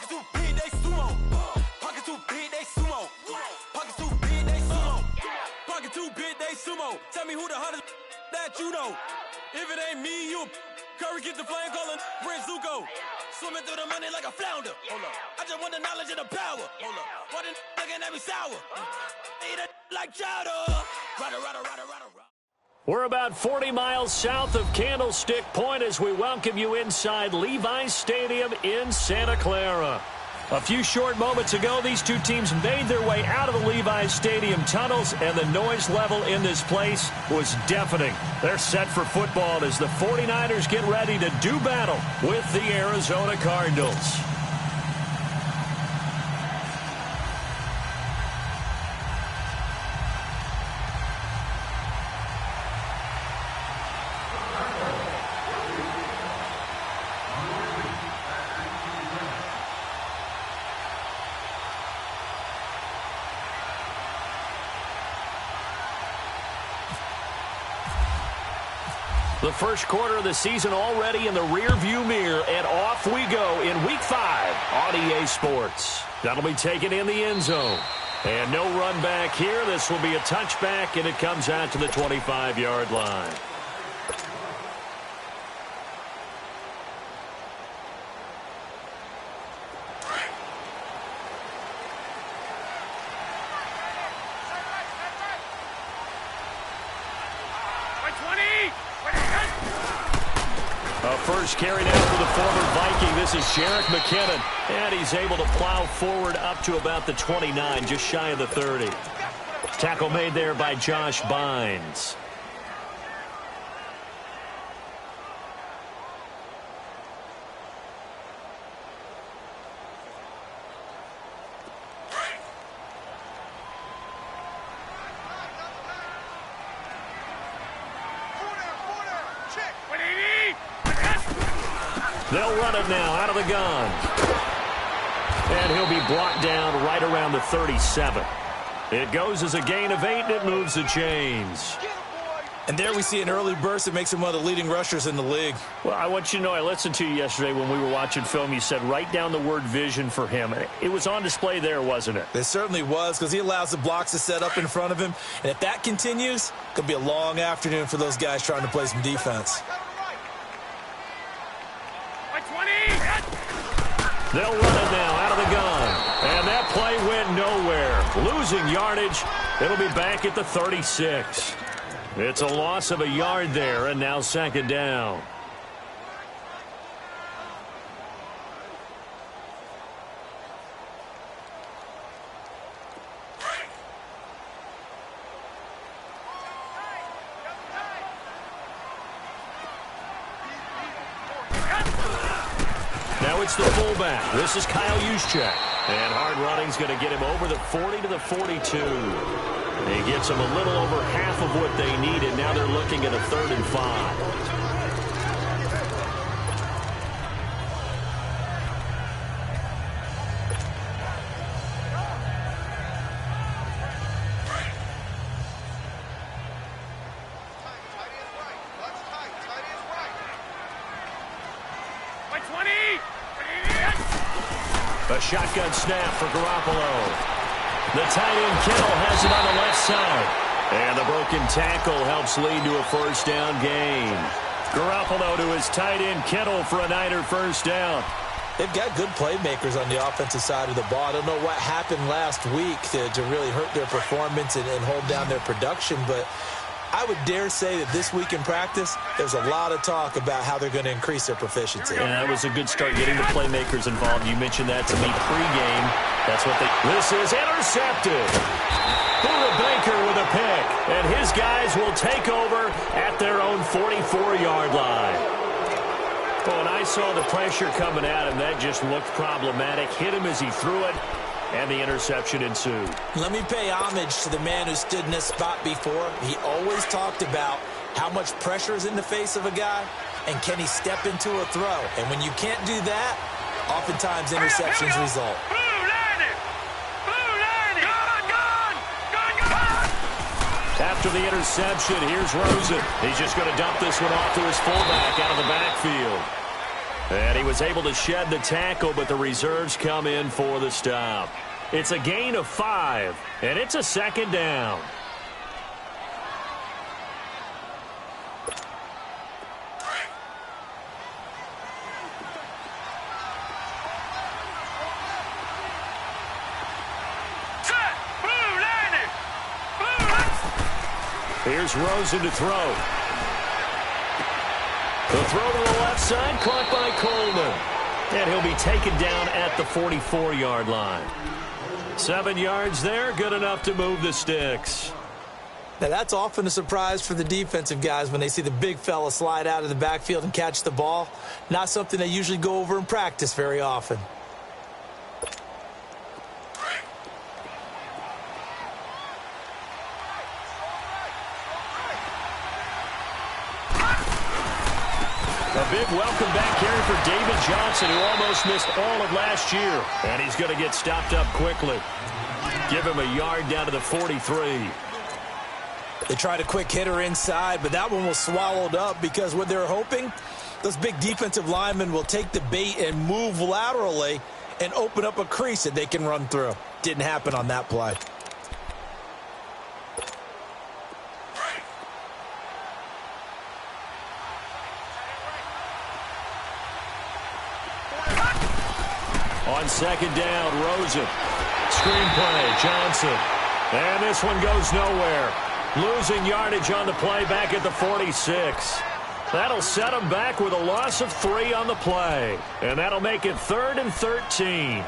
Pockets too big, they sumo. Pockets too big, they sumo. Pockets too big, they sumo. Pockets too big, they sumo. Tell me who the hottest that you know. If it ain't me, you Curry get the flame calling Prince Zuko. Swimming through the money like a flounder. Hold up. I just want the knowledge and the power. Hold up. Why the looking at me sour? Eat it like chowder. Rada, rada, rada, rada, rada. We're about 40 miles south of Candlestick Point as we welcome you inside Levi's Stadium in Santa Clara. A few short moments ago, these two teams made their way out of the Levi's Stadium tunnels, and the noise level in this place was deafening. They're set for football as the 49ers get ready to do battle with the Arizona Cardinals. The first quarter of the season already in the rear-view mirror, and off we go in Week 5 on EA Sports. That'll be taken in the end zone. And no run back here. This will be a touchback, and it comes out to the 25-yard line. First carry now for the former Viking. This is Jerick McKinnon. And he's able to plow forward up to about the 29, just shy of the 30. Tackle made there by Josh Bynes. They'll run it now out of the gun. And he'll be brought down right around the 37. It goes as a gain of 8, and it moves the chains. And there we see an early burst that makes him one of the leading rushers in the league. Well, I want you to know, I listened to you yesterday when we were watching film. You said write down the word vision for him. It was on display there, wasn't it? It certainly was, because he allows the blocks to set up in front of him. And if that continues, it could be a long afternoon for those guys trying to play some defense. They'll run it now out of the gun. And that play went nowhere. Losing yardage. It'll be back at the 36. It's a loss of a yard there, and now second down. Now it's the fullback. This is Kyle Juszczyk. And hard running's going to get him over the 40 to the 42. He gets them a little over half of what they needed. Now they're looking at a 3rd and 5. A shotgun snap for Garoppolo. The tight end Kittle has it on the left side. And the broken tackle helps lead to a first down gain. Garoppolo to his tight end Kittle for a Niner first down. They've got good playmakers on the offensive side of the ball. I don't know what happened last week to really hurt their performance and hold down their production, but I would dare say that this week in practice, there's a lot of talk about how they're going to increase their proficiency. And that was a good start getting the playmakers involved. You mentioned that to me pregame. That's what they... This is intercepted. Buda Baker with a pick. And his guys will take over at their own 44-yard line. Oh, and I saw the pressure coming at him. That just looked problematic. Hit him as he threw it. And the interception ensued. Let me pay homage to the man who stood in this spot before. He always talked about how much pressure is in the face of a guy, and can he step into a throw. And when you can't do that, oftentimes interceptions result. After the interception, here's Rosen. He's just going to dump this one off to his fullback out of the backfield. And he was able to shed the tackle, but the reserves come in for the stop. It's a gain of 5, and it's a second down. Here's Rosen to throw. The throw to the left side, caught by Coleman. And he'll be taken down at the 44-yard line. 7 yards there, good enough to move the sticks. Now, that's often a surprise for the defensive guys when they see the big fella slide out of the backfield and catch the ball. Not something they usually go over in practice very often. A big welcome back carry for David Johnson, who almost missed all of last year. And he's going to get stopped up quickly. Give him a yard down to the 43. They tried a quick hitter inside, but that one was swallowed up because what they're hoping, those big defensive linemen will take the bait and move laterally and open up a crease that they can run through. Didn't happen on that play. On second down, Rosen. Screenplay, Johnson. And this one goes nowhere. Losing yardage on the play back at the 46. That'll set them back with a loss of 3 on the play. And that'll make it 3rd and 13.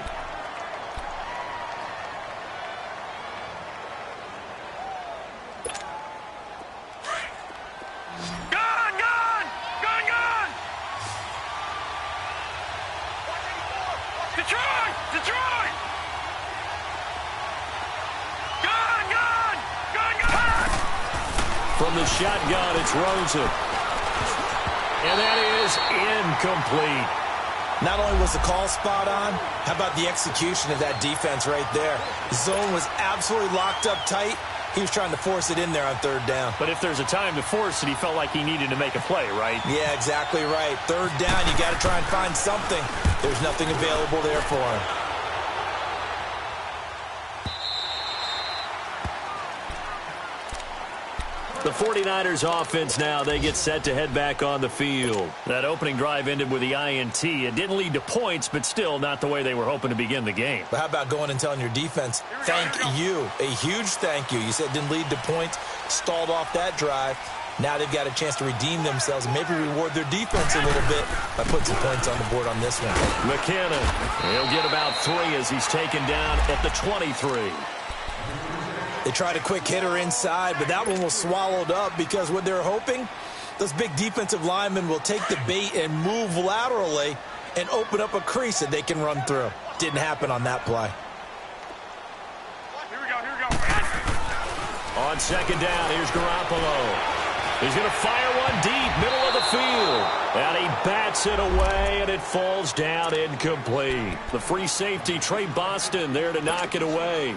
From the shotgun, it's Rosen. And that is incomplete. Not only was the call spot on, how about the execution of that defense right there? The zone was absolutely locked up tight. He was trying to force it in there on 3rd down. But if there's a time to force it, he felt like he needed to make a play, right? Yeah, exactly right. 3rd down, you got to try and find something. There's nothing available there for him. The 49ers offense now, they get set to head back on the field. That opening drive ended with the INT. It didn't lead to points, but still not the way they were hoping to begin the game. But how about going and telling your defense, thank you, a huge thank you. You said it didn't lead to points, stalled off that drive. Now they've got a chance to redeem themselves and maybe reward their defense a little bit by putting some points on the board on this one. McKinnon, he'll get about 3 as he's taken down at the 23. They tried a quick hitter inside, but that one was swallowed up because what they're hoping, those big defensive linemen will take the bait and move laterally and open up a crease that they can run through. Didn't happen on that play. Here we go. On second down, here's Garoppolo. He's going to fire one deep, middle of the field. And he bats it away, and it falls down incomplete. The free safety, Trey Boston, there to knock it away.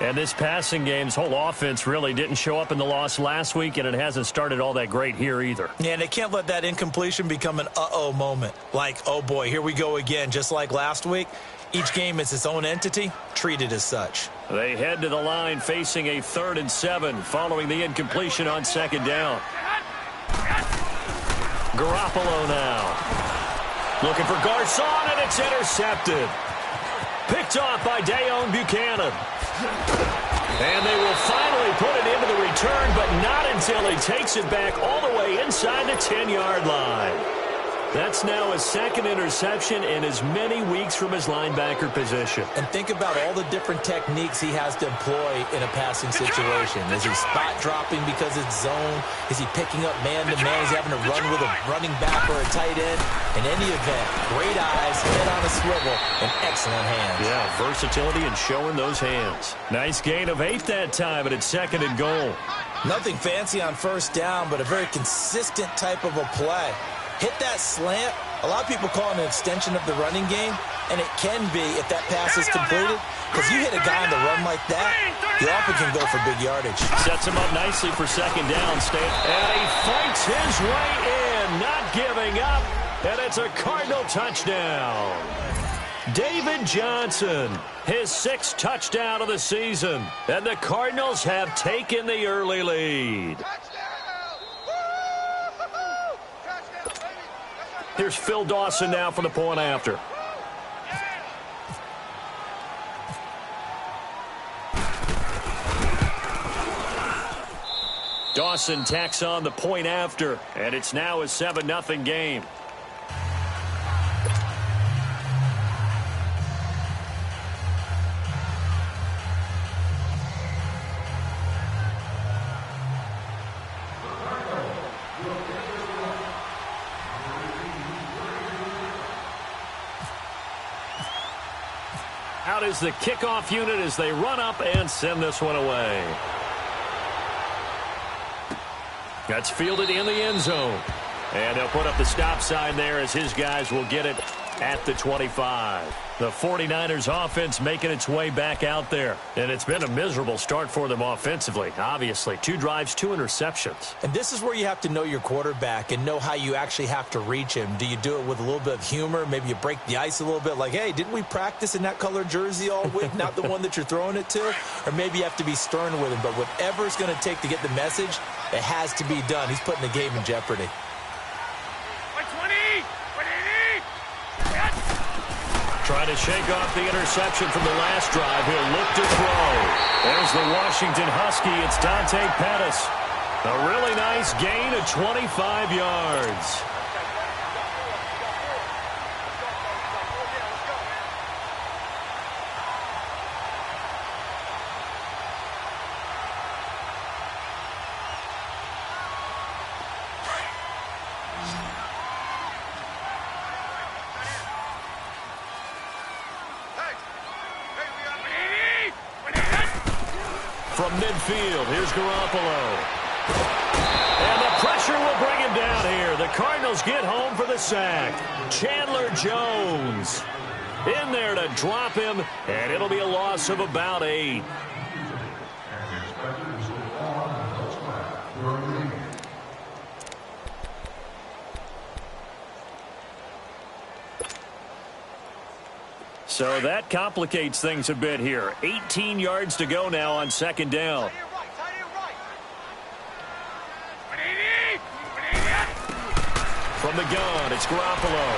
And this passing game's whole offense really didn't show up in the loss last week, and it hasn't started all that great here either. Yeah, and they can't let that incompletion become an uh-oh moment. Like, oh boy, here we go again, just like last week. Each game is its own entity, treated as such. They head to the line facing a 3rd and 7 following the incompletion on second down. Garoppolo now. Looking for Garcon, and it's intercepted. Picked off by Dayon Buchanan. And they will finally put it into the return, but not until he takes it back all the way inside the 10-yard line. That's now his 2nd interception in as many weeks from his linebacker position. And think about all the different techniques he has to employ in a passing situation. Is he spot dropping because it's zone? Is he picking up man-to-man? Is he having to run with a running back or a tight end? In any event, great eyes, head on a swivel, and excellent hands. Yeah, versatility and showing those hands. Nice gain of 8 that time, and it's 2nd and goal. Nothing fancy on 1st down, but a very consistent type of a play. Hit that slant. A lot of people call it an extension of the running game, and it can be if that pass is completed, because you hit a guy on the run like that, you often can go for big yardage. Sets him up nicely for 2nd down, State. And he fights his way in, not giving up. And it's a Cardinal touchdown. David Johnson, his 6th touchdown of the season. And the Cardinals have taken the early lead. Here's Phil Dawson now for the point after. Dawson tacks on the point after, and it's now a 7-0 game. Out is the kickoff unit as they run up and send this one away. That's fielded in the end zone. And they'll put up the stop sign there as his guys will get it at the 25. The 49ers offense making its way back out there. And it's been a miserable start for them offensively, obviously. 2 drives, 2 interceptions. And this is where you have to know your quarterback and know how you actually have to reach him. Do you do it with a little bit of humor? Maybe you break the ice a little bit like, hey, didn't we practice in that color jersey all week, not the one that you're throwing it to? Or maybe you have to be stern with him. But whatever it's going to take to get the message, it has to be done. He's putting the game in jeopardy. Trying to shake off the interception from the last drive. He'll look to throw. There's the Washington Husky. It's Dante Pettis. A really nice gain of 25 yards. From midfield, here's Garoppolo. And the pressure will bring him down here. The Cardinals get home for the sack. Chandler Jones in there to drop him, and it'll be a loss of about 8. So that complicates things a bit here. 18 yards to go now on 2nd down. From the gun, it's Garoppolo.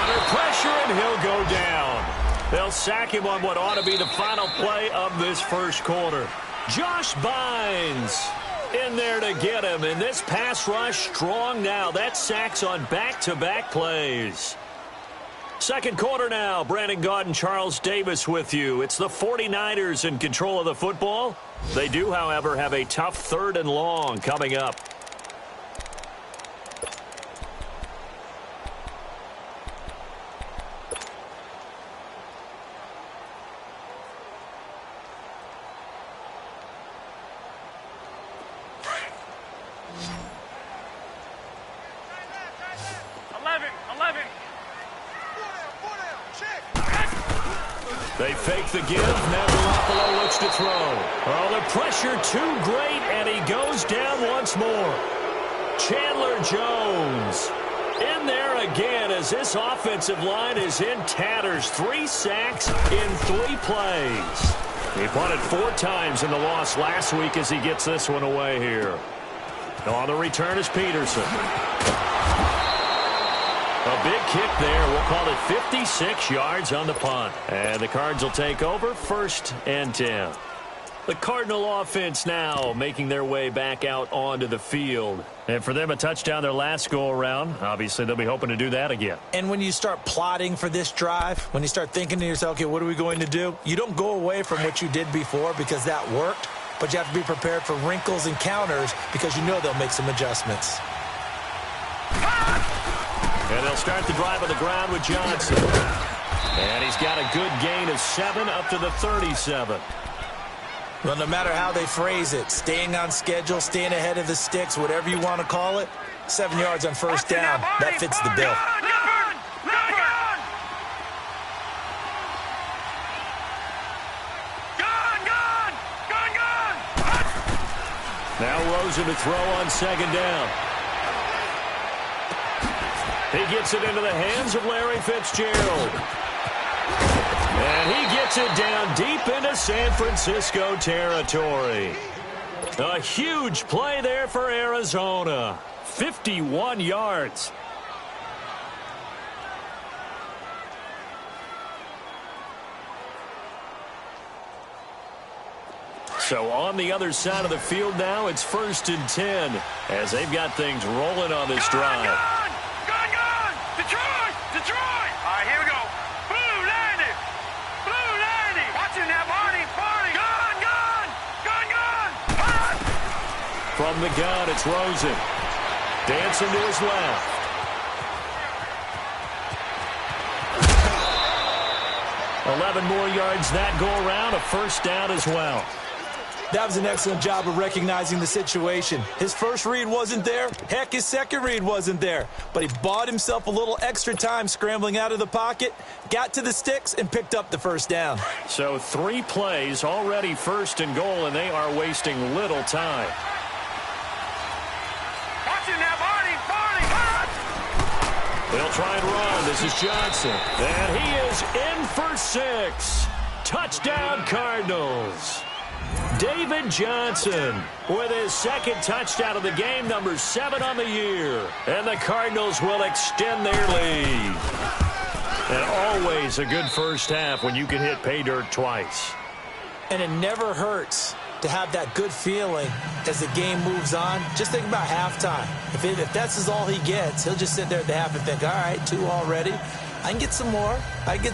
Under pressure, and he'll go down. They'll sack him on what ought to be the final play of this first quarter. Josh Bynes in there to get him, and this pass rush strong now. That sacks on back-to-back plays. Second quarter now. Brandon Gaudin, Charles Davis with you. It's the 49ers in control of the football. They do, however, have a tough 3rd and long coming up. They fake the give. Now Garoppolo looks to throw. Oh, the pressure too great, and he goes down once more. Chandler Jones in there again as this offensive line is in tatters. 3 sacks in 3 plays. He punted 4 times in the loss last week as he gets this one away here. On the return is Peterson. A big kick there. We'll call it 56 yards on the punt. And the Cards will take over 1st and 10. The Cardinal offense now making their way back out onto the field. And for them, a touchdown their last go-around. Obviously, they'll be hoping to do that again. And when you start plotting for this drive, when you start thinking to yourself, okay, what are we going to do? You don't go away from what you did before because that worked. But you have to be prepared for wrinkles and counters because you know they'll make some adjustments. And they'll start the drive on the ground with Johnson. And he's got a good gain of 7 up to the 37. Well, no matter how they phrase it, staying on schedule, staying ahead of the sticks, whatever you want to call it, 7 yards on 1st down, that fits the bill. Now Rosen to throw on 2nd down. He gets it into the hands of Larry Fitzgerald. And he gets it down deep into San Francisco territory. A huge play there for Arizona. 51 yards. So on the other side of the field now, it's 1st and 10 as they've got things rolling on this drive. Gone! Detroit! All right, here we go. Blue 90! Watching that party! Gone! From the gun, it's Rosen. Dancing to his left. $11 more yards that go around, a first down as well. That was an excellent job of recognizing the situation. His first read wasn't there. Heck, his second read wasn't there. But he bought himself a little extra time scrambling out of the pocket, got to the sticks, and picked up the first down. So 3 plays, already 1st and goal, and they are wasting little time. Watching that party! They'll try and run. This is Johnson. And he is in for 6. Touchdown, Cardinals. David Johnson with his second touchdown of the game, number 7 on the year. And the Cardinals will extend their lead. And always a good first half when you can hit pay dirt twice. And it never hurts to have that good feeling as the game moves on. Just think about halftime. If that's all he gets, he'll just sit there at the half and think, all right, 2 already. I can get some more. And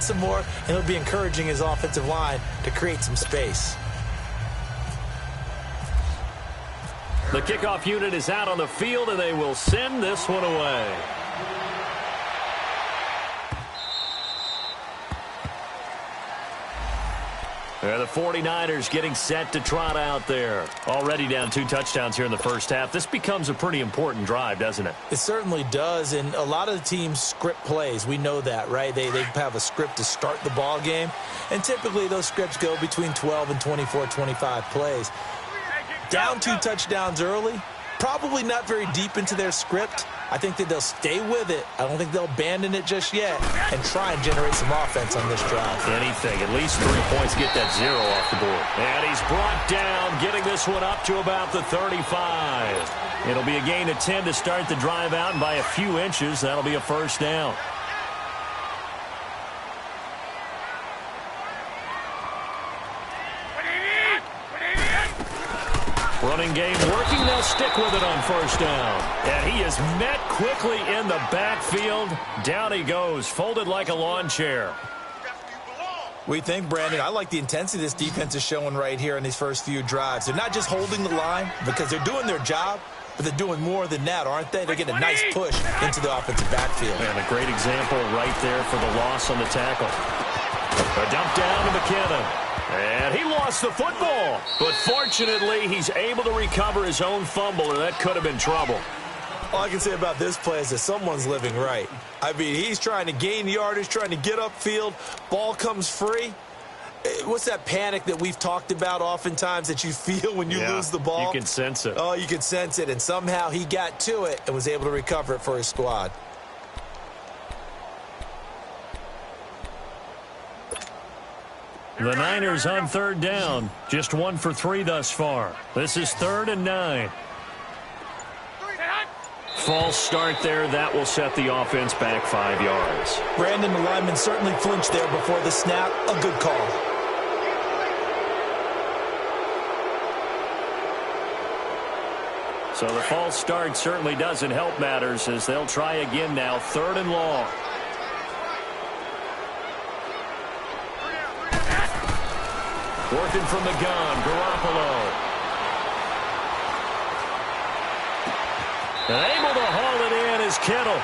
he'll be encouraging his offensive line to create some space. The kickoff unit is out on the field, and they will send this one away. The 49ers getting set to trot out there. Already down 2 touchdowns here in the first half. This becomes a pretty important drive, doesn't it? It certainly does, and a lot of the teams script plays. We know that, right? They have a script to start the ball game, and typically those scripts go between 12 and 24, 25 plays. Down 2 touchdowns early, probably not very deep into their script. I think that they'll stay with it. I don't think they'll abandon it just yet and try and generate some offense on this drive. Anything. At least 3 points, get that 0 off the board. And he's brought down, getting this one up to about the 35. It'll be a gain of 10 to start the drive out, and by a few inches, that'll be a first down. Running game working. They'll stick with it on first down. And he is met quickly in the backfield. Down he goes, folded like a lawn chair. We think, Brandon, I like the intensity this defense is showing right here in these first few drives. They're not just holding the line because they're doing their job, but they're doing more than that, aren't they? They're getting a nice push into the offensive backfield. And a great example right there for the loss on the tackle. A dump down to McKinnon. And he lost the football. But fortunately, he's able to recover his own fumble, or that could have been trouble. All I can say about this play is that someone's living right. I mean, he's trying to gain yardage, trying to get upfield. Ball comes free. What's that panic that we've talked about oftentimes that you feel when you lose the ball? You can sense it. Oh, you can sense it. And somehow he got to it and was able to recover it for his squad. The Niners on third down. Just 1 for 3 thus far. This is 3rd and 9. False start there. That will set the offense back 5 yards. Brandon, the lineman certainly flinched there before the snap. A good call. So the false start certainly doesn't help matters as they'll try again now. 3rd and long. Working from the gun, Garoppolo. And able to haul it in is Kittle.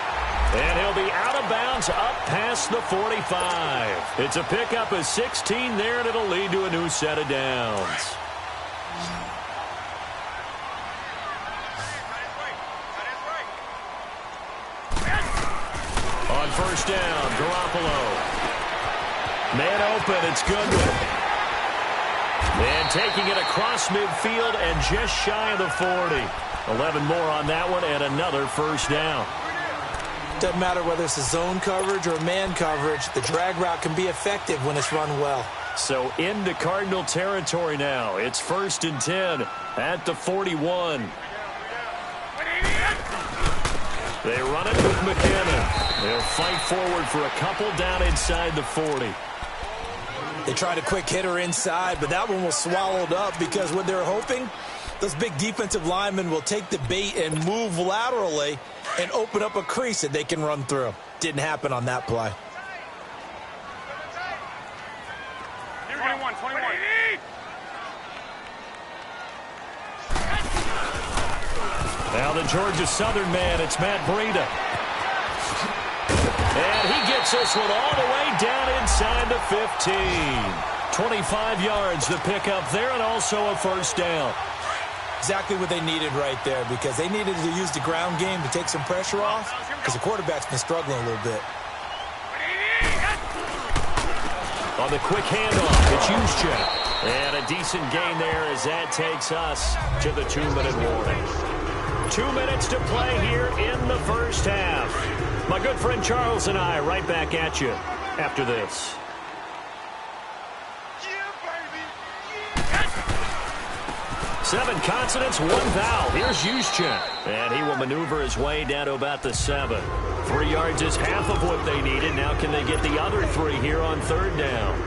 And he'll be out of bounds up past the 45. It's a pickup of 16 there, and it'll lead to a new set of downs. On first down, Garoppolo. Man open, it's Goodwin. And taking it across midfield and just shy of the 40. 11 more on that one and another first down. doesn't matter whether it's a zone coverage or man coverage. The drag route can be effective when it's run well. So into Cardinal territory now. It's 1st and 10 at the 41. They run it with McKinnon. They'll fight forward for a couple down inside the 40. They tried a quick hitter inside, but that one was swallowed up because what they're hoping, those big defensive linemen will take the bait and move laterally and open up a crease that they can run through. Didn't happen on that play. 21. Now the Georgia Southern man, it's Matt Breida. And he gets this one all the way down inside the 15. 25 yards to pick up there and also a first down. Exactly what they needed right there because they needed to use the ground game to take some pressure off because the quarterback's been struggling a little bit. On the quick handoff, it's Juszczyk. And a decent gain there as that takes us to the 2-minute warning. 2 minutes to play here in the first half. My good friend Charles and I right back at you after this. 7 consonants, 1 vowel. Here's Juszczyk. And he will maneuver his way down to about the 7. 3 yards is half of what they needed. Now can they get the other 3 here on 3rd down?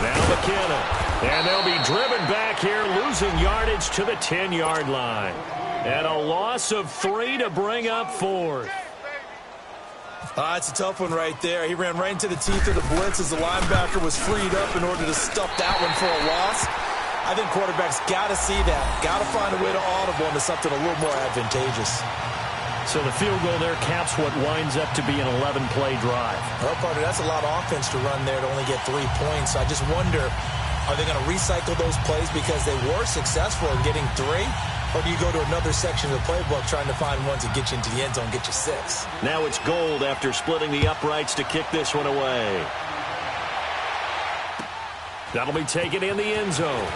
Now McKinnon. And they'll be driven back here, losing yardage to the 10-yard line. And a loss of 3 to bring up 4th. It's a tough one right there. He ran right into the teeth of the blitz as the linebacker was freed up in order to stuff that one for a loss. I think quarterbacks got to see that. Got to find a way to audible into something a little more advantageous. So the field goal there caps what winds up to be an 11-play drive. Well, partner, that's a lot of offense to run there to only get 3 points. I just wonder, are they going to recycle those plays because they were successful in getting 3? Or do you go to another section of the playbook trying to find ones that get you into the end zone, get you 6? Now it's Gold after splitting the uprights to kick this one away. That'll be taken in the end zone.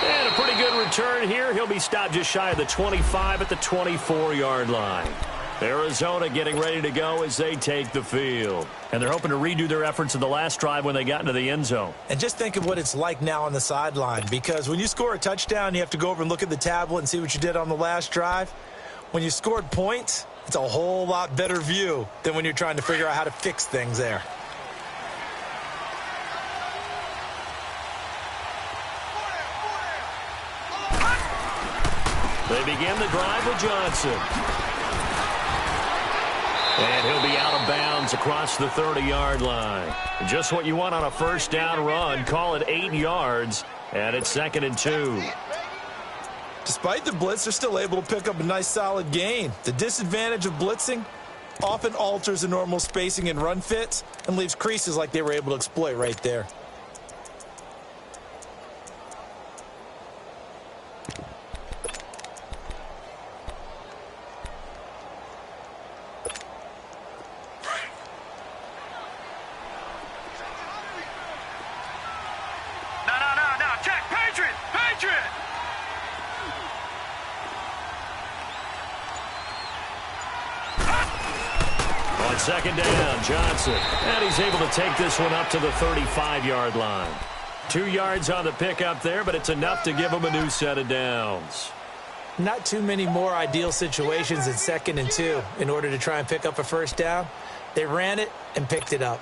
And a pretty good return here. He'll be stopped just shy of the 25 at the 24-yard line. Arizona getting ready to go as they take the field. And they're hoping to redo their efforts in the last drive when they got into the end zone. And just think of what it's like now on the sideline, because when you score a touchdown, you have to go over and look at the tablet and see what you did on the last drive. When you scored points, it's a whole lot better view than when you're trying to figure out how to fix things there. They begin the drive with Johnson. And he'll be out of bounds across the 30-yard line. Just what you want on a first down run. Call it 8 yards, and it's 2nd and 2. Despite the blitz, they're still able to pick up a nice solid gain. The disadvantage of blitzing often alters the normal spacing and run fits and leaves creases like they were able to exploit right there. Second down, Johnson. And he's able to take this one up to the 35-yard line. 2 yards on the pickup there, but it's enough to give him a new set of downs. Not too many more ideal situations in 2nd and 2 in order to try and pick up a first down. They ran it and picked it up.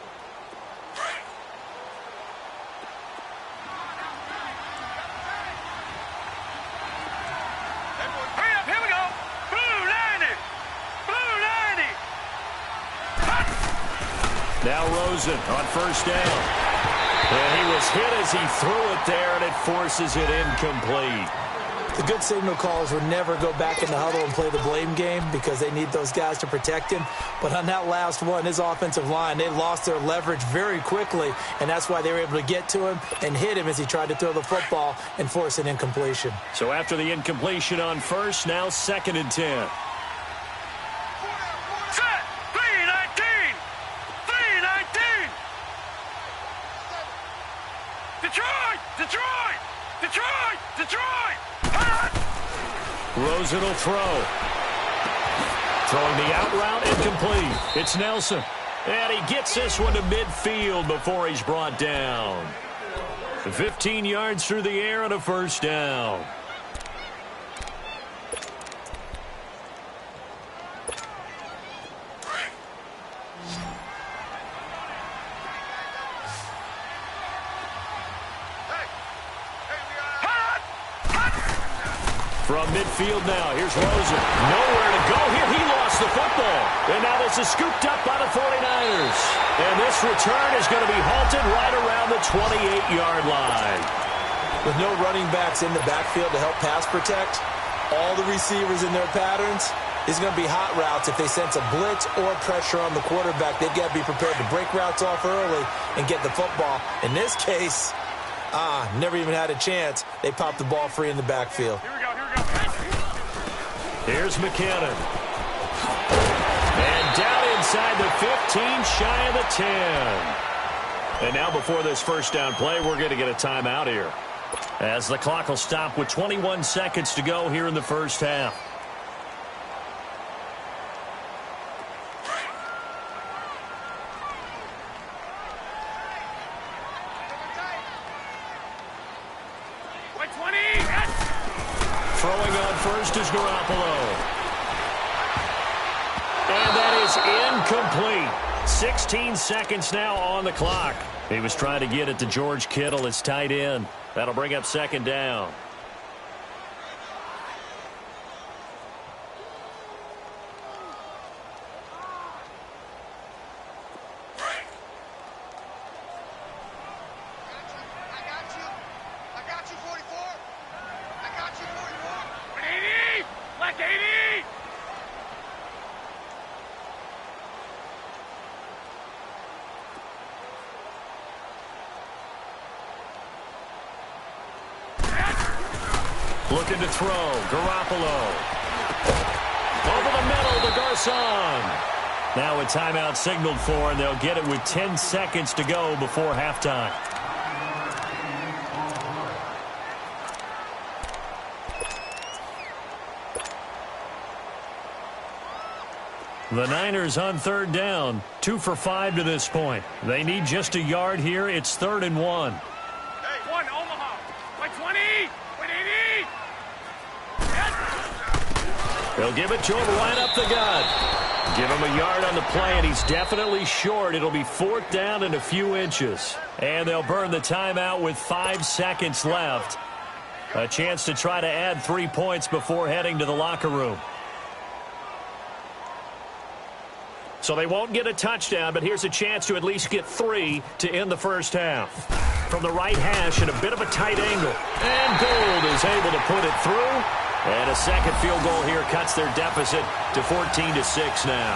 Now Rosen on first down. And he was hit as he threw it there, and it forces it incomplete. The good signal callers would never go back in the huddle and play the blame game because they need those guys to protect him. But on that last one, his offensive line, they lost their leverage very quickly, and that's why they were able to get to him and hit him as he tried to throw the football and force an incompletion. So after the incompletion on first, now 2nd and 10. Rosen will throw. Throwing the out route incomplete. It's Nelson. And he gets this one to midfield before he's brought down. 15 yards through the air and a first down. From midfield now, here's Rosen. Nowhere to go here. He lost the football. And now this is scooped up by the 49ers. And this return is going to be halted right around the 28-yard line. With no running backs in the backfield to help pass protect, all the receivers in their patterns, is going to be hot routes. If they sense a blitz or pressure on the quarterback, they've got to be prepared to break routes off early and get the football. In this case, never even had a chance. They popped the ball free in the backfield. Here's McKinnon. And down inside the 15, shy of the 10. And now before this first down play, we're going to get a timeout here, as the clock will stop with 21 seconds to go here in the first half. Throwing on first is Garoppolo. And that is incomplete. 16 seconds now on the clock. He was trying to get it to George Kittle, his tight end. That'll bring up second down. Looking to throw. Garoppolo. Over the middle to Garcon. Now a timeout signaled for, and they'll get it with 10 seconds to go before halftime. The Niners on third down. 2 for 5 to this point. They need just a yard here. It's 3rd and 1. Hey, 1, Omaha. By 20. They'll give it to him right up the gut. Give him a yard on the play, and he's definitely short. It'll be 4th down and a few inches. And they'll burn the timeout with 5 seconds left. A chance to try to add 3 points before heading to the locker room. So they won't get a touchdown, but here's a chance to at least get 3 to end the first half. From the right hash and a bit of a tight angle. And Gould is able to put it through. And a second field goal here cuts their deficit to 14-6 now.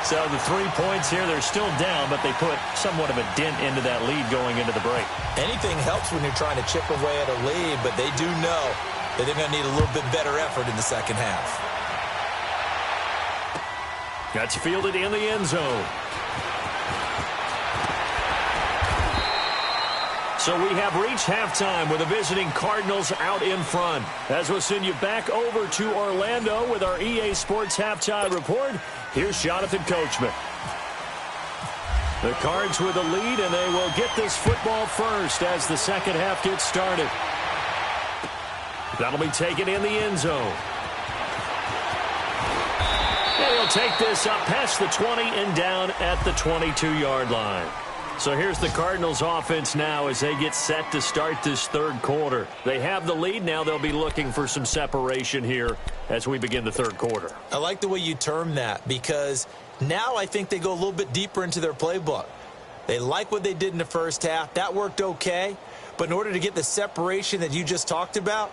So the 3 points here, they're still down, but they put somewhat of a dent into that lead going into the break. Anything helps when you're trying to chip away at a lead, but they do know that they're going to need a little bit better effort in the second half. That's fielded in the end zone. So we have reached halftime with the visiting Cardinals out in front. As we'll send you back over to Orlando with our EA Sports Halftime Report, here's Jonathan Coachman. The Cards with a lead, and they will get this football first as the second half gets started. That'll be taken in the end zone. And he'll take this up past the 20 and down at the 22-yard line. So here's the Cardinals offense now as they get set to start this third quarter. They have the lead now. They'll be looking for some separation here as we begin the third quarter. I like the way you term that, because now I think they go a little bit deeper into their playbook. They like what they did in the first half. That worked okay. But in order to get the separation that you just talked about,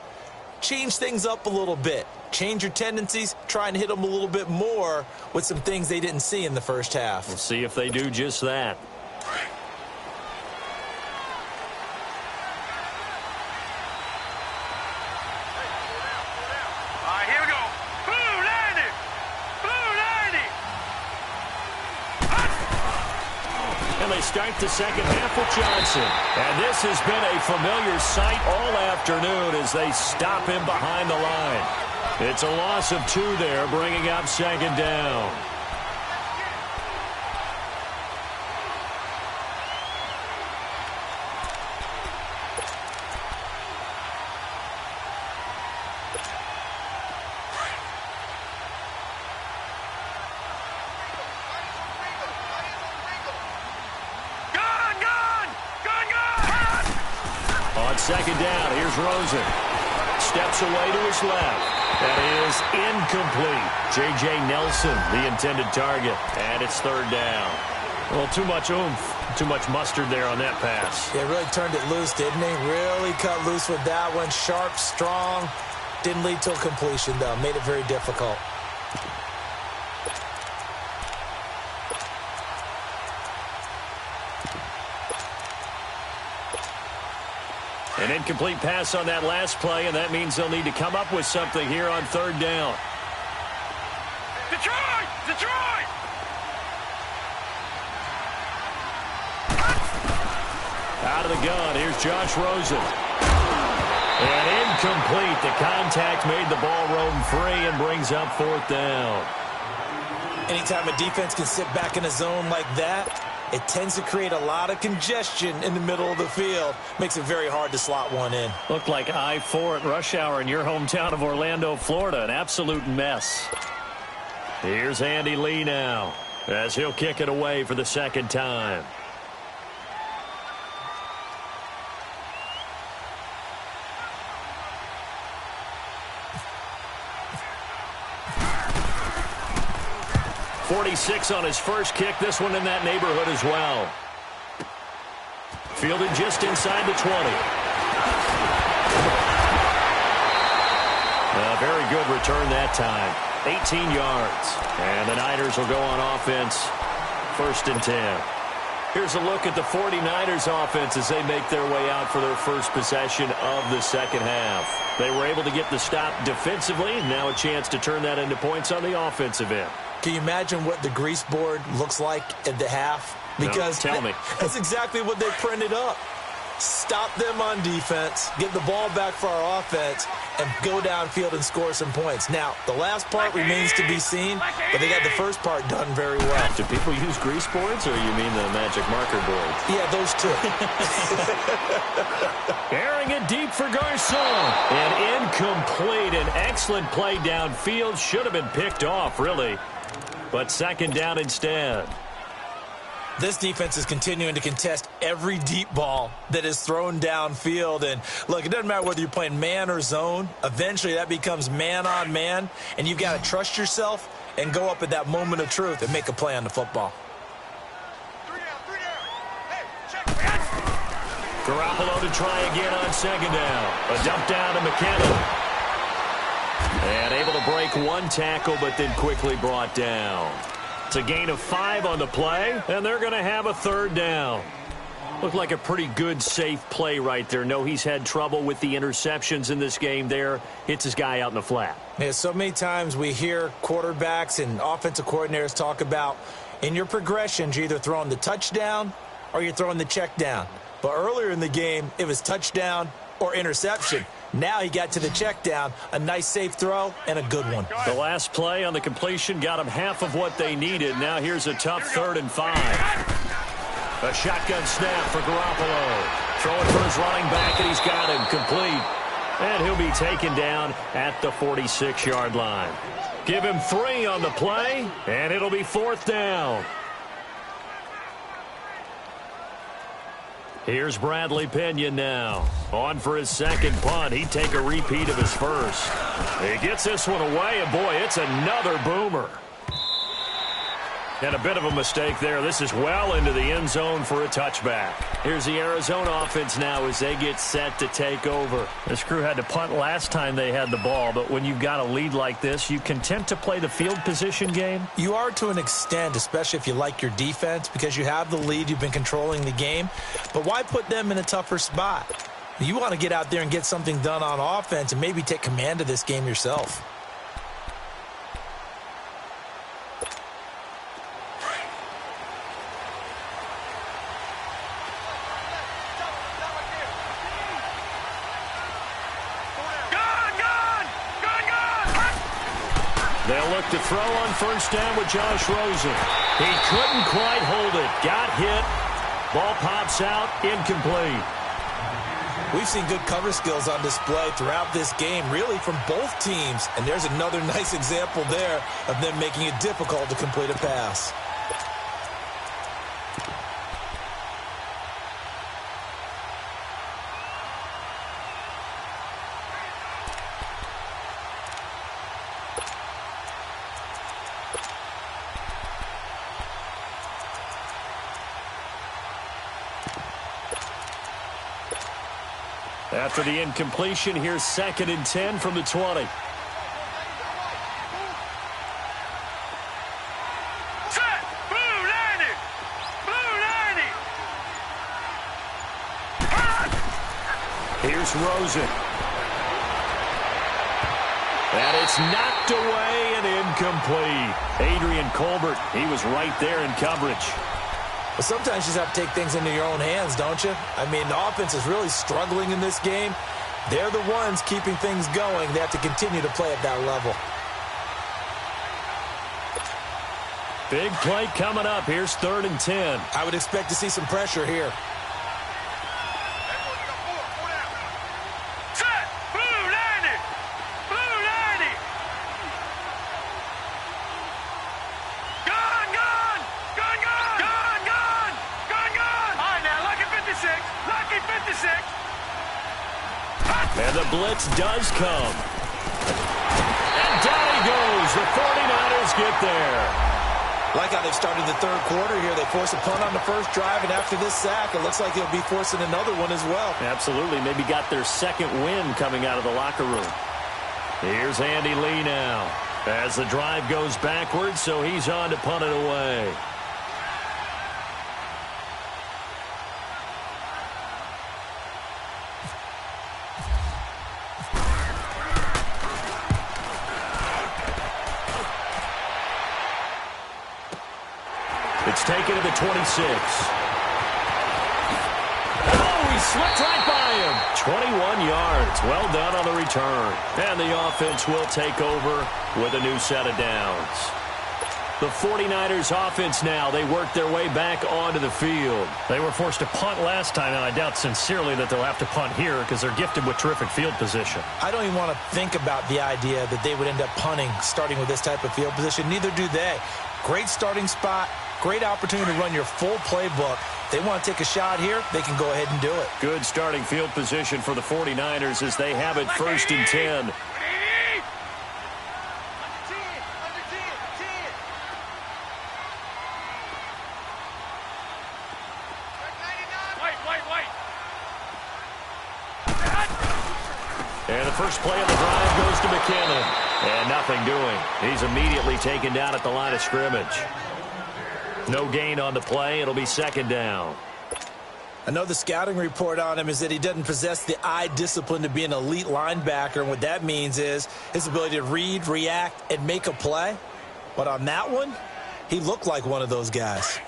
change things up a little bit. Change your tendencies, try and hit them a little bit more with some things they didn't see in the first half. We'll see if they do just that. Start the second half with Johnson. And this has been a familiar sight all afternoon as they stop him behind the line. It's a loss of 2 there, bringing up second down. On second down, here's Rosen. Steps away to his left. That is incomplete. J.J. Nelson, the intended target. And it's third down. Well, too much oomph, too much mustard there on that pass. Yeah, really turned it loose, didn't he? Really cut loose with that one. Sharp, strong. Didn't lead to a completion, though. Made it very difficult. An incomplete pass on that last play, and that means they'll need to come up with something here on third down. Detroit! Detroit! Out of the gun, here's Josh Rosen. And incomplete. The contact made the ball roam free and brings up fourth down. Anytime a defense can sit back in a zone like that, it tends to create a lot of congestion in the middle of the field. Makes it very hard to slot one in. Looked like I-4 at rush hour in your hometown of Orlando, Florida. An absolute mess. Here's Andy Lee now, as he'll kick it away for the second time. .46 on his first kick. This one in that neighborhood as well. Fielded just inside the 20. A very good return that time. 18 yards. And the Niners will go on offense. 1st and 10. Here's a look at the 49ers offense as they make their way out for their first possession of the second half. They were able to get the stop defensively. Now a chance to turn that into points on the offensive end. Can you imagine what the grease board looks like at the half? Because no, tell me. That's exactly what they printed up. Stop them on defense, get the ball back for our offense, and go downfield and score some points. Now, the last part remains to be seen, but they got the first part done very well. Do people use grease boards, or you mean the magic marker boards? Yeah, those two. Airing it deep for Garcon. And incomplete. An excellent play downfield. Should have been picked off, really. But second down instead. This defense is continuing to contest every deep ball that is thrown downfield. And, look, it doesn't matter whether you're playing man or zone. Eventually, that becomes man on man. And you've got to trust yourself and go up at that moment of truth and make a play on the football. Garoppolo to try again on second down. A dump down to McKinnon. And able to break one tackle, but then quickly brought down. It's a gain of 5 on the play, and they're going to have a third down. Looked like a pretty good, safe play right there. No, he's had trouble with the interceptions in this game there. Hits his guy out in the flat. Yeah, so many times we hear quarterbacks and offensive coordinators talk about in your progressions, you're either throwing the touchdown or you're throwing the check down. But earlier in the game, it was touchdown or interception. Now he got to the check down, a nice safe throw, and a good one. The last play on the completion got him half of what they needed. Now here's a tough 3rd and 5. A shotgun snap for Garoppolo. Throwing for his running back, and he's got him complete. And he'll be taken down at the 46-yard line. Give him 3 on the play, and it'll be 4th down. Here's Bradley Pinion now. On for his second punt. He'd take a repeat of his first. He gets this one away, and boy, it's another boomer. And a bit of a mistake there. This is well into the end zone for a touchback. Here's the Arizona offense now as they get set to take over. This crew had to punt last time they had the ball, but when you've got a lead like this, you content to play the field position game? You are to an extent, especially if you like your defense, because you have the lead, you've been controlling the game. But why put them in a tougher spot? You want to get out there and get something done on offense and maybe take command of this game yourself. They'll look to throw on first down with Josh Rosen. He couldn't quite hold it. Got hit. Ball pops out. Incomplete. We've seen good cover skills on display throughout this game, really from both teams. And there's another nice example there of them making it difficult to complete a pass. After the incompletion, here's 2nd and 10 from the 20. Set! Blue 90! Blue 90! Here's Rosen. And it's knocked away and incomplete. Adrian Colbert, he was right there in coverage. But sometimes you just have to take things into your own hands, don't you? I mean, the offense is really struggling in this game. They're the ones keeping things going. They have to continue to play at that level. Big play coming up. Here's 3rd and 10. I would expect to see some pressure here. Set! Blue 90! Blue 90! Gone! Gone! Gone! Gone! Gone! Gone! Gone! Gone! All right, now, lucky 56! Lucky 56! And the blitz does come. And down he goes. The 49ers get there. Like how they've started the third quarter here. They force a punt on the first drive, and after this sack, it looks like they'll be forcing another one as well. Absolutely. Maybe got their 2nd win coming out of the locker room. Here's Andy Lee now. As the drive goes backwards, so he's on to punt it away. It's taken to the 26. Oh, he slipped right by him. 21 yards. Well done on the return. And the offense will take over with a new set of downs. The 49ers offense now, they work their way back onto the field. They were forced to punt last time, and I doubt sincerely that they'll have to punt here because they're gifted with terrific field position. I don't even want to think about the idea that they would end up punting starting with this type of field position. Neither do they. Great starting spot. Great opportunity to run your full playbook. They want to take a shot here, they can go ahead and do it. Good starting field position for the 49ers as they have it 1st and 10. And the first play of the drive goes to McKinnon. And nothing doing. He's immediately taken down at the line of scrimmage. No gain on the play. It'll be 2nd down. I know the scouting report on him is that he doesn't possess the eye discipline to be an elite linebacker. And what that means is his ability to read, react, and make a play. But on that one, he looked like one of those guys.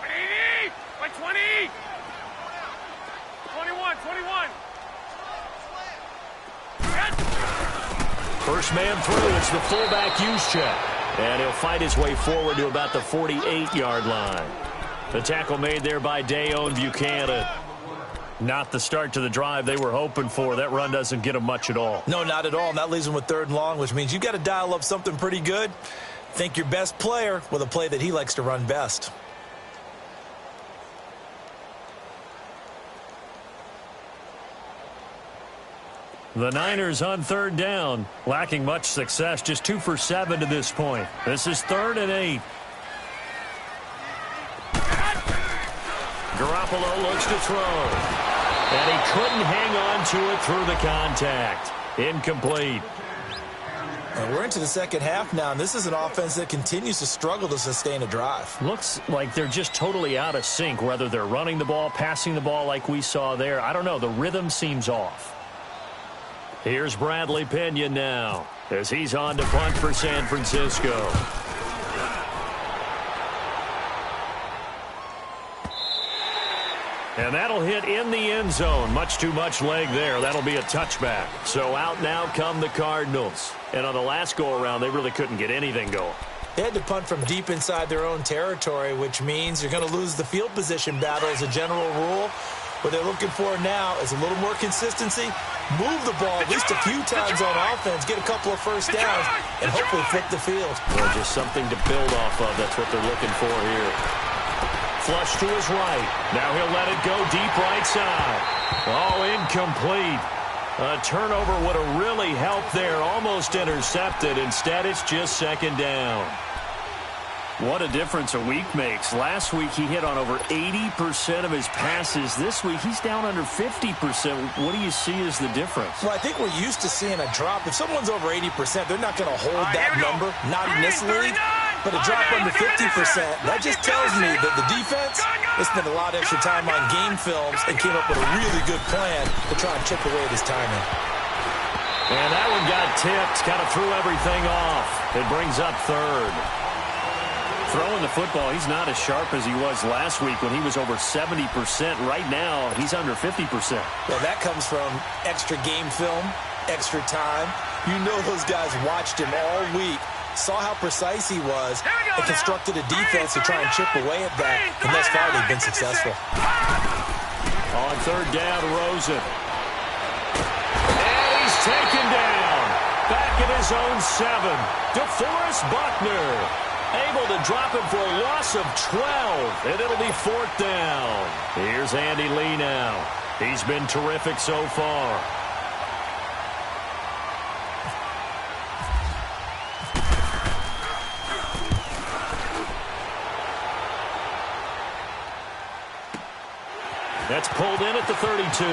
Hey, 20! 21! First man through, it's the fullback use check. And he'll fight his way forward to about the 48-yard line. The tackle made there by Dayon Buchanan. Not the start to the drive they were hoping for. That run doesn't get them much at all. No, not at all. And that leaves them with 3rd and long, which means you've got to dial up something pretty good. Think your best player with a play that he likes to run best. The Niners on 3rd down, lacking much success, just 2 for 7 to this point. This is 3rd and 8. Garoppolo looks to throw. And he couldn't hang on to it through the contact. Incomplete. And we're into the second half now, and this is an offense that continues to struggle to sustain a drive. Looks like they're just totally out of sync, whether they're running the ball, passing the ball like we saw there. I don't know. The rhythm seems off. Here's Bradley Pinion now as he's on to punt for San Francisco. And that'll hit in the end zone. Much too much leg there. That'll be a touchback. So out now come the Cardinals. And on the last go-around, they really couldn't get anything going. They had to punt from deep inside their own territory, which means you're going to lose the field position battle as a general rule. What they're looking for now is a little more consistency, move the ball at least a few times on offense, get a couple of first downs, and hopefully flip the field. Well, just something to build off of. That's what they're looking for here. Flush to his right. Now he'll let it go deep right side. Oh, incomplete. A turnover would have really helped there. Almost intercepted. Instead, it's just second down. What a difference a week makes. Last week, he hit on over 80% of his passes. This week, he's down under 50%. What do you see as the difference? Well, I think we're used to seeing a drop. If someone's over 80%, they're not going to hold that number, not in this league. But a drop under 50%, that just tells me that the defense, they spent a lot of extra time on game films and came up with a really good plan to try and chip away at his timing. And that one got tipped, kind of threw everything off. It brings up third. Throwing the football, he's not as sharp as he was last week when he was over 70%. Right now, he's under 50%. Well, that comes from extra game film, extra time. You know those guys watched him all week, saw how precise he was, and constructed a defense to try and chip away at that. And thus far, they've been successful. On third down, Rosen. And he's taken down. Back at his own 7. DeForest Buckner able to drop him for a loss of 12. And it'll be fourth down. Here's Andy Lee now. He's been terrific so far. That's pulled in at the 32.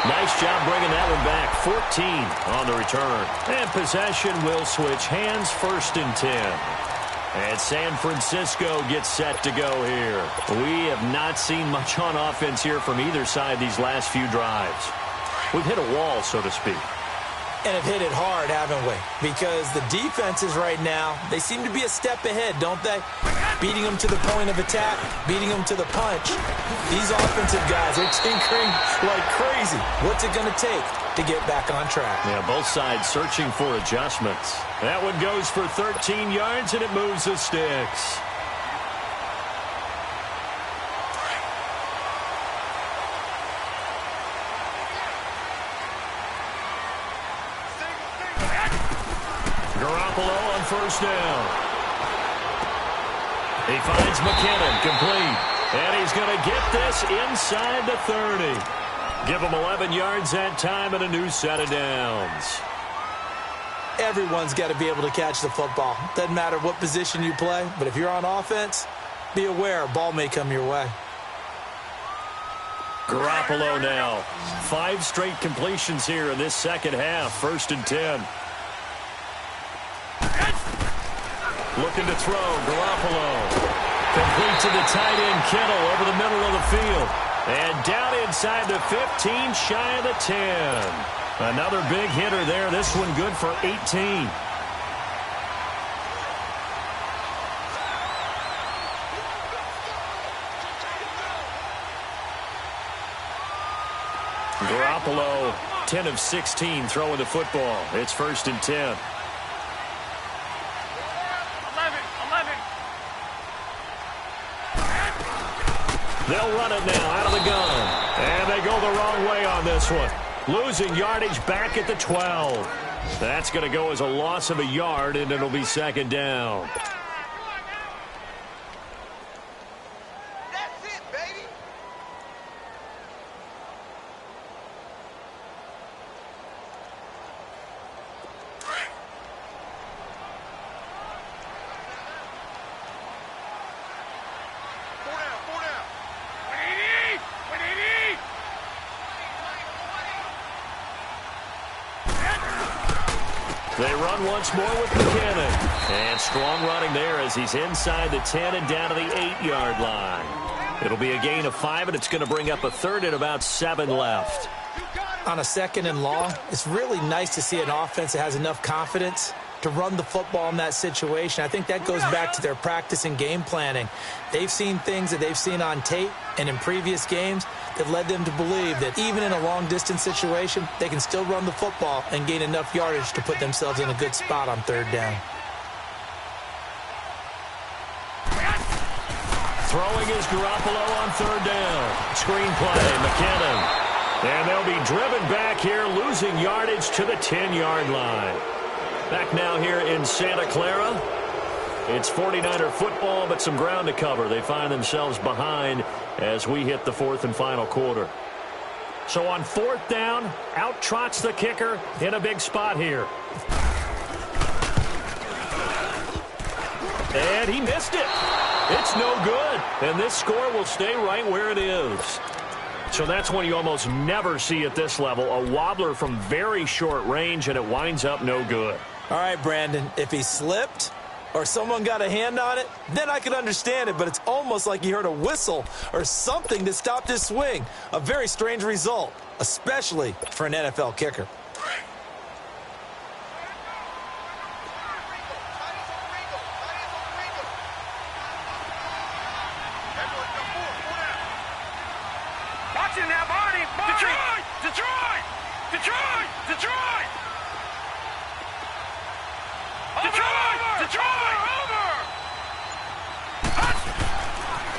Nice job bringing that one back. 14 on the return. And possession will switch hands, first and 10. And San Francisco gets set to go here. We have not seen much on offense here from either side these last few drives. We've hit a wall, so to speak. And have hit it hard, haven't we? Because the defenses right now, they seem to be a step ahead, don't they? Beating them to the point of attack, beating them to the punch. These offensive guys are tinkering like crazy. What's it going to take to get back on track? Yeah, both sides searching for adjustments. That one goes for 13 yards, and it moves the sticks. Garoppolo on first down. He finds McKinnon, complete. And he's going to get this inside the 30. Give him 11 yards that time and a new set of downs. Everyone's got to be able to catch the football. Doesn't matter what position you play, but if you're on offense, be aware a ball may come your way. Garoppolo now. 5 straight completions here in this second half. First and 10. Looking to throw, Garoppolo. Complete to the tight end, Kittle, over the middle of the field. And down inside the 15, shy of the 10. Another big hitter there. This one good for 18. Garoppolo, 10 of 16 throwing the football. It's first and 10. They'll run it now out of the gun. And they go the wrong way on this one. Losing yardage back at the 12. That's going to go as a loss of a yard, and it'll be second down. That's it, baby. Four down. They run once more with McKinnon. And strong running there as he's inside the 10 and down to the 8-yard line. It'll be a gain of 5, and it's going to bring up a third and about 7 left. On a second and long, it's really nice to see an offense that has enough confidence to run the football in that situation. I think that goes back to their practice and game planning. They've seen things that they've seen on tape and in previous games that led them to believe that even in a long-distance situation, they can still run the football and gain enough yardage to put themselves in a good spot on third down. Throwing is Garoppolo on third down. Screen play, McKinnon. And they'll be driven back here, losing yardage to the 10-yard line. Back now here in Santa Clara. It's 49er football, but some ground to cover. They find themselves behind as we hit the fourth and final quarter. So on fourth down, out trots the kicker in a big spot here. And he missed it. It's no good. And this score will stay right where it is. So that's one you almost never see at this level. A wobbler from very short range, and it winds up no good. All right, Brandon, if he slipped or someone got a hand on it, then I could understand it, but it's almost like he heard a whistle or something that stopped his swing. A very strange result, especially for an NFL kicker.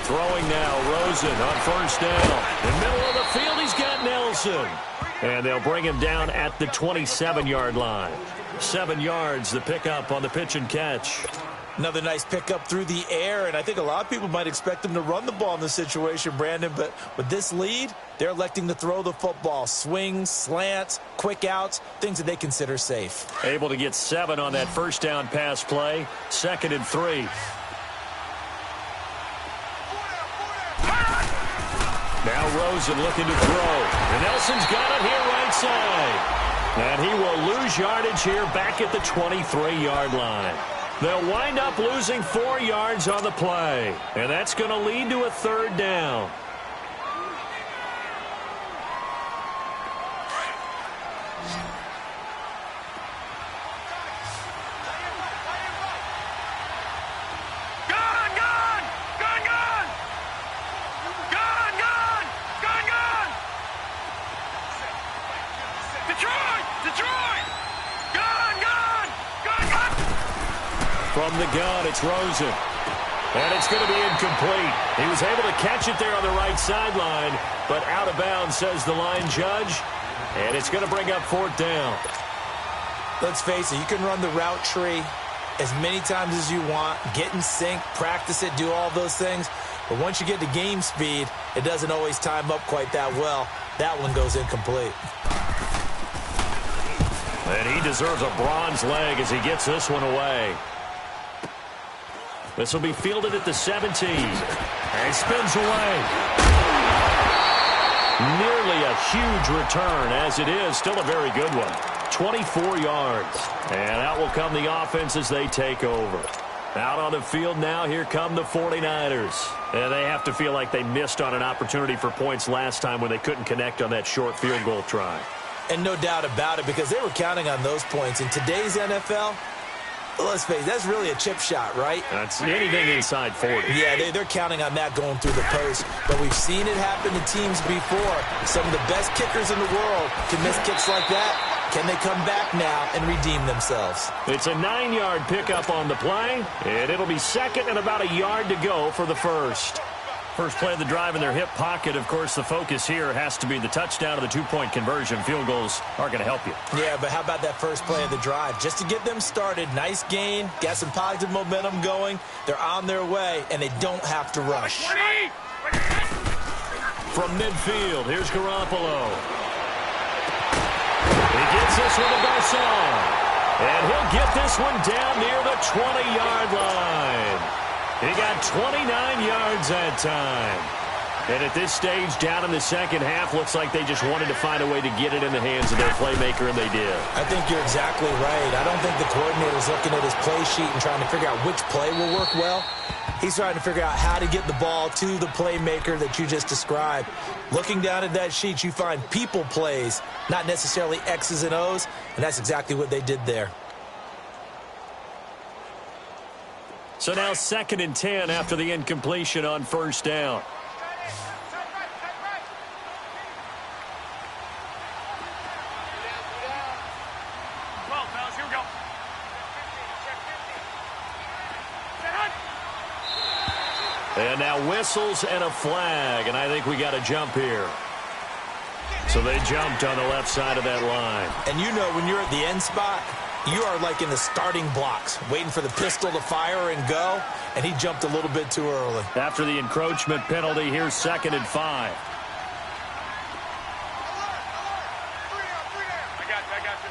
Throwing now, Rosen on first down. In the middle of the field, he's got Nelson. And they'll bring him down at the 27-yard line. 7 yards, the pickup on the pitch and catch. Another nice pickup through the air, and I think a lot of people might expect them to run the ball in this situation, Brandon, but with this lead, they're electing to throw the football. Swings, slants, quick outs, things that they consider safe. Able to get 7 on that first down pass play. 2nd and 3. Now Rosen looking to throw. And Nelson's got it here right side. And he will lose yardage here back at the 23-yard line. They'll wind up losing 4 yards on the play. And that's going to lead to a third down. From the gun, it's Rosen. And it's going to be incomplete. He was able to catch it there on the right sideline, but out of bounds, says the line judge. And it's going to bring up fourth down. Let's face it, you can run the route tree as many times as you want, get in sync, practice it, do all those things. But once you get to game speed, it doesn't always time up quite that well. That one goes incomplete. And he deserves a bronze leg as he gets this one away. This will be fielded at the 17. And he spins away. Nearly a huge return, as it is. Still a very good one. 24 yards. And out will come the offense as they take over. Out on the field now, here come the 49ers. And they have to feel like they missed on an opportunity for points last time when they couldn't connect on that short field goal try. And no doubt about it, because they were counting on those points. In today's NFL, let's face it, that's really a chip shot, right? That's anything inside 40. Yeah, they're counting on that going through the post. But we've seen it happen to teams before. Some of the best kickers in the world can miss kicks like that. Can they come back now and redeem themselves? It's a 9-yard pickup on the play, and it'll be second and about a yard to go for the first. First play of the drive in their hip pocket. Of course, the focus here has to be the touchdown of the two-point conversion. Field goals aren't going to help you. Yeah, but how about that first play of the drive? Just to get them started, nice gain, got some positive momentum going. They're on their way, and they don't have to rush. From midfield, here's Garoppolo. He gets this one to Garcon. And he'll get this one down near the 20-yard line. He got 29 yards that time. And at this stage, down in the second half, looks like they just wanted to find a way to get it in the hands of their playmaker, and they did. I think you're exactly right. I don't think the coordinator's looking at his play sheet and trying to figure out which play will work well. He's trying to figure out how to get the ball to the playmaker that you just described. Looking down at that sheet, you find people plays, not necessarily X's and O's, and that's exactly what they did there. So now 2nd and 10 after the incompletion on first down. And now whistles and a flag, and I think we got a jump here. So they jumped on the left side of that line. And you know when you're at the end spot, you are like in the starting blocks, waiting for the pistol to fire and go, and he jumped a little bit too early. After the encroachment penalty, here's 2nd and 5. I got you.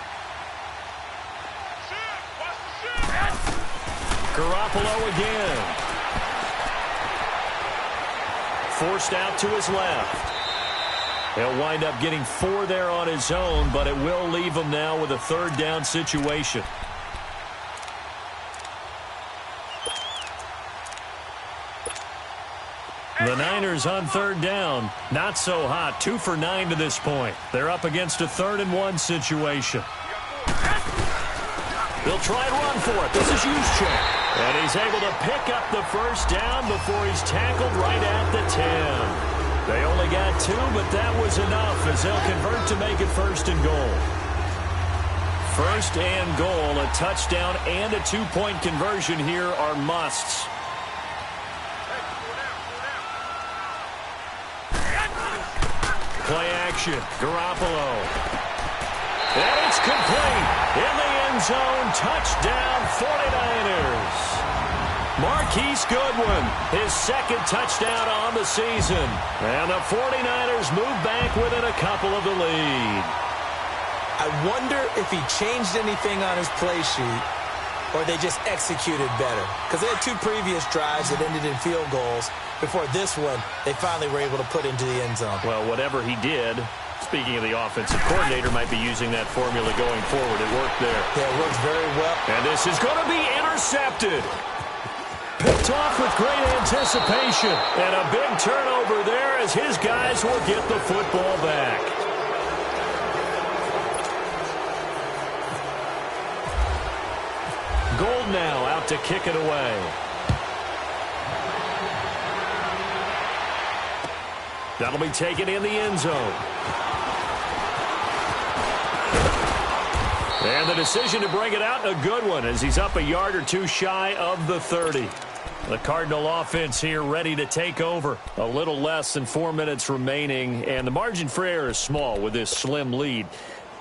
Garoppolo again. Forced out to his left. He'll wind up getting 4 there on his own, but it will leave him now with a 3rd down situation. The Niners on 3rd down. Not so hot. 2 for 9 to this point. They're up against a 3rd and 1 situation. They'll try and run for it. This is Juszczyk. And he's able to pick up the 1st down before he's tackled right at the 10. They only got 2, but that was enough as they'll convert to make it 1st and goal. 1st and goal, a touchdown and a 2-point conversion here are musts. Play action, Garoppolo. And it's complete. In the end zone, touchdown 49ers. Marquise Goodwin, his 2nd touchdown on the season. And the 49ers move back within a couple of the lead. I wonder if he changed anything on his play sheet or they just executed better. Because they had 2 previous drives that ended in field goals. Before this one, they finally were able to put into the end zone. Well, whatever he did, speaking of the offensive coordinator, might be using that formula going forward. It worked there. Yeah, it works very well. And this is going to be intercepted. Picked off with great anticipation. And a big turnover there as his guys will get the football back. Gold now out to kick it away. That'll be taken in the end zone. And the decision to bring it out, a good one, as he's up a yard or 2 shy of the 30. The Cardinal offense here ready to take over. A little less than 4 minutes remaining, and the margin for error is small with this slim lead.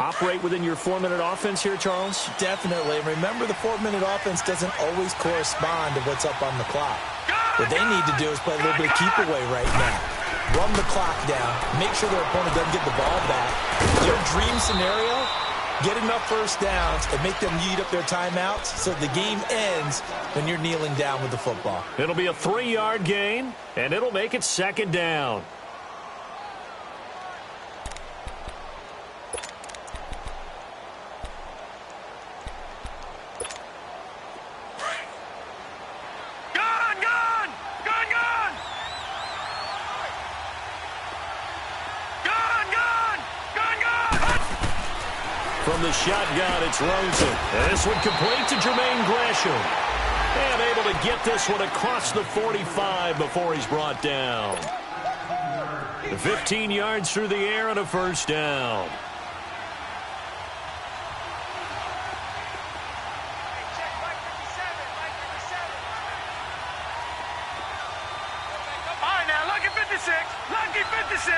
Operate within your 4-minute offense here, Charles? Definitely. And remember, the 4-minute offense doesn't always correspond to what's up on the clock. What they need to do is play a little bit of keep away right now. Run the clock down. Make sure their opponent doesn't get the ball back. Your dream scenario, get enough 1st downs and make them eat up their timeouts so the game ends when you're kneeling down with the football. It'll be a 3-yard gain, and it'll make it 2nd down. From the shotgun, it's Rosen. And this one complete to Jermaine Gresham. And able to get this one across the 45 before he's brought down. 15 yards through the air and a 1st down. All right, now, lucky 56. Lucky 56.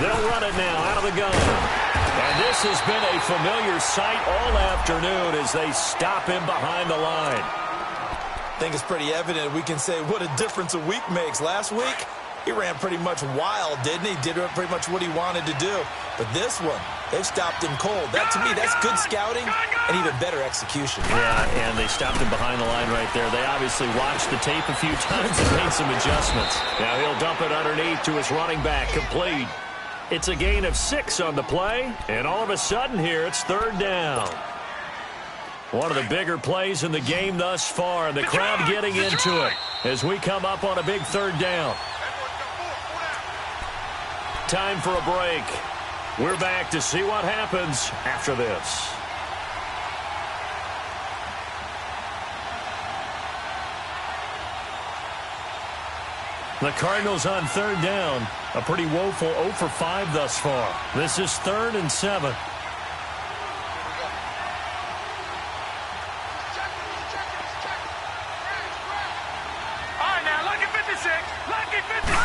They'll run it now out of the gun. And this has been a familiar sight all afternoon as they stop him behind the line. I think it's pretty evident. We can say what a difference a week makes. Last week, he ran pretty much wild, didn't he? Did pretty much what he wanted to do. But this one, they've stopped him cold. That, to me, that's good scouting and even better execution. Yeah, and they stopped him behind the line right there. They obviously watched the tape a few times and made some adjustments. Now he'll dump it underneath to his running back, complete. It's a gain of 6 on the play, and all of a sudden here it's 3rd down. One of the bigger plays in the game thus far, and the crowd getting into it as we come up on a big 3rd down. Time for a break. We're back to see what happens after this. The Cardinals on third down. A pretty woeful 0 for 5 thus far. This is 3rd and 7. All right, now, lucky 56. Lucky 56.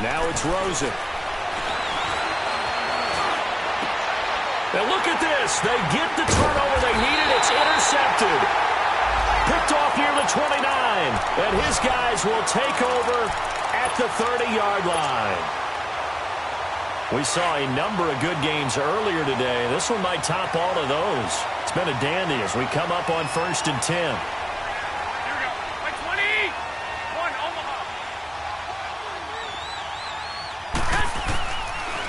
Now it's Rosen. Now look at this. They get the turnover they needed. It's intercepted. Picked off near the 29. And his guys will take over at the 30-yard line. We saw a number of good games earlier today. This one might top all of those. It's been a dandy as we come up on 1st and 10. Here we go. By 20. 1, Omaha.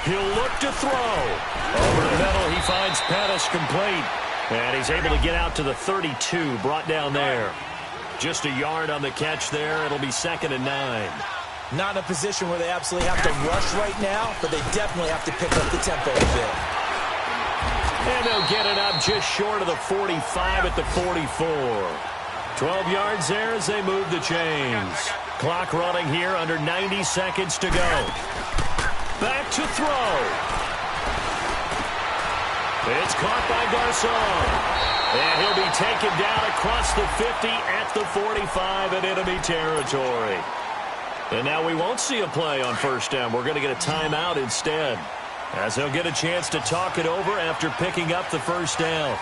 He'll look to throw. Over the middle, he finds Pettis complete. And he's able to get out to the 32, brought down there. Just a yard on the catch there. It'll be 2nd and 9. Not in a position where they absolutely have to rush right now, but they definitely have to pick up the tempo a bit. And they'll get it up just short of the 45 at the 44. 12 yards there as they move the chains. Clock running here, under 90 seconds to go. Back to throw. It's caught by Garcon. And he'll be taken down across the 50 at the 45 in enemy territory. And now we won't see a play on 1st down. We're going to get a timeout instead, as they'll get a chance to talk it over after picking up the 1st down.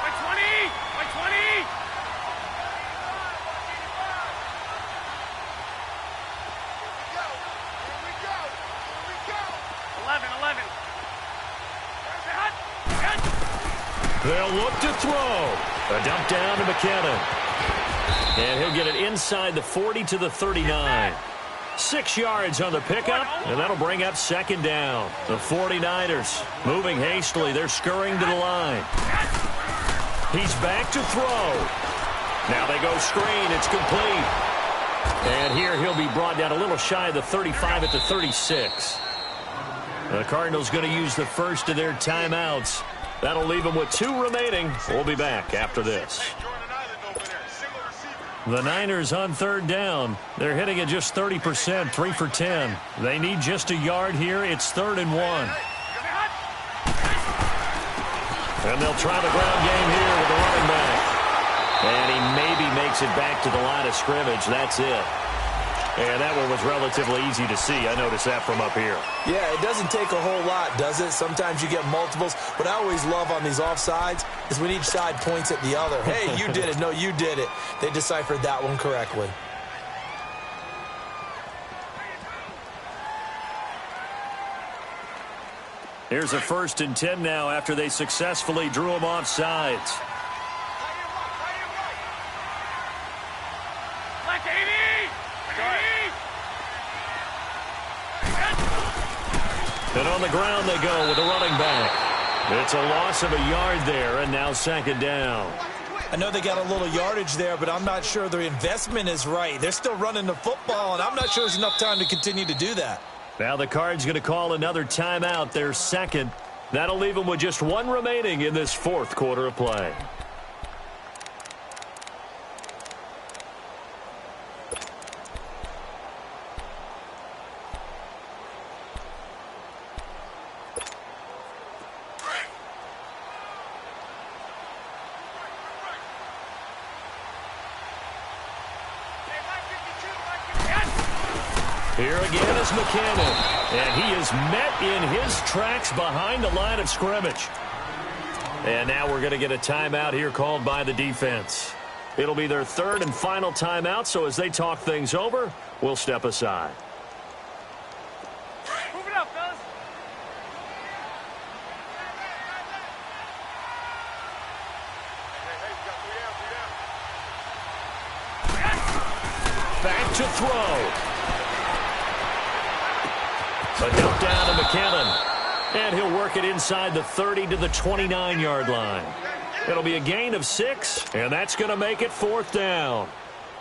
By 20. By 20. 11. 11. They'll look to throw. A dump down to McKinnon. And he'll get it inside the 40 to the 39. 6 yards on the pickup, and that'll bring up 2nd down. The 49ers moving hastily. They're scurrying to the line. He's back to throw. Now they go screen. It's complete. And here he'll be brought down a little shy of the 35 at the 36. The Cardinals going to use the first of their timeouts. That'll leave them with 2 remaining. We'll be back after this. The Niners on 3rd down. They're hitting at just 30%, 3 for 10. They need just a yard here. It's 3rd and 1. And they'll try the ground game here with the running back. And he maybe makes it back to the line of scrimmage. That's it. And that one was relatively easy to see. I noticed that from up here. Yeah, it doesn't take a whole lot, does it? Sometimes you get multiples. What I always love on these offsides is when each side points at the other. Hey, you did it. No, you did it. They deciphered that one correctly. Here's a 1st and 10 now after they successfully drew him off sides. And on the ground they go with the running back. It's a loss of a yard there, and now 2nd down. I know they got a little yardage there, but I'm not sure their investment is right. They're still running the football, and I'm not sure there's enough time to continue to do that. Now the Cards going to call another timeout, their 2nd. That'll leave them with just 1 remaining in this 4th quarter of play. Here again is McKinnon, and he is met in his tracks behind the line of scrimmage. And now we're going to get a timeout here called by the defense. It'll be their 3rd and final timeout, so as they talk things over, we'll step aside. Move it up, fellas. Back to throw. A dump down to McKinnon. And he'll work it inside the 30 to the 29-yard line. It'll be a gain of 6, and that's going to make it 4th down.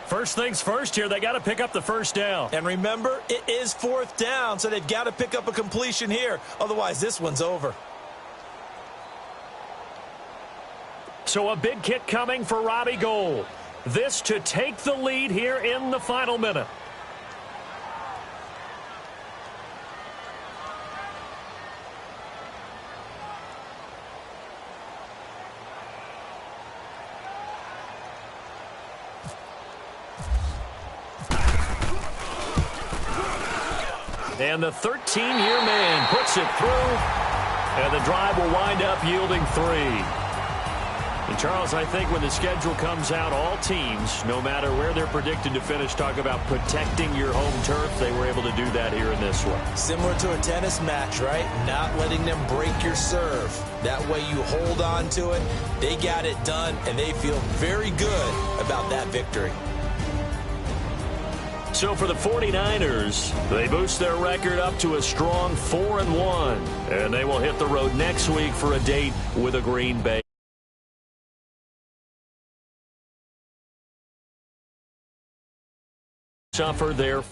First things first here, they got to pick up the 1st down. And remember, it is 4th down, so they've got to pick up a completion here. Otherwise, this one's over. So a big kick coming for Robbie Gould. This to take the lead here in the final minute. And the 13-year man puts it through, and the drive will wind up yielding 3. And, Charles, I think when the schedule comes out, all teams, no matter where they're predicted to finish, talk about protecting your home turf. They were able to do that here in this one. Similar to a tennis match, right? Not letting them break your serve. That way you hold on to it. They got it done, and they feel very good about that victory. So for the 49ers, they boost their record up to a strong 4-1, and they will hit the road next week for a date with a Green Bay. Suffer their